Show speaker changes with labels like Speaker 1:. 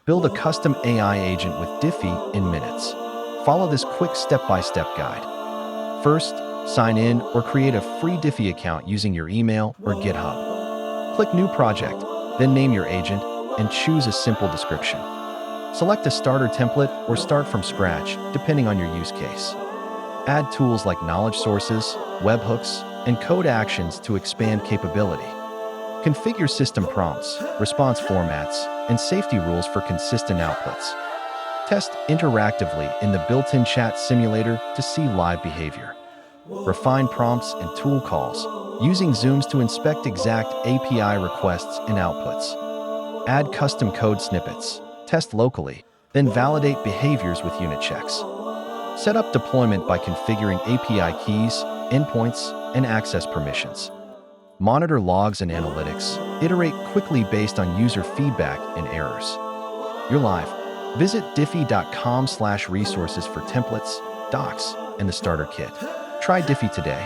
Speaker 1: Build a custom AI agent with Dify in minutes. Follow this quick step-by-step guide. First, sign in or create a free Dify account using your email or GitHub. Click New Project, then name your agent and choose a simple description. Select a starter template or start from scratch, depending on your use case. Add tools like knowledge sources, webhooks, and code actions to expand capability. Configure system prompts, response formats, and safety rules for consistent outputs. Test interactively in the built-in chat simulator to see live behavior. Refine prompts and tool calls, using zooms to inspect exact API requests and outputs. Add custom code snippets, test locally, then validate behaviors with unit checks. Set up deployment by configuring API keys, endpoints, and access permissions. Monitor logs and analytics. Iterate quickly based on user feedback and errors. You're live. Visit diffy.com/resources for templates, docs, and the starter kit. Try Dify today.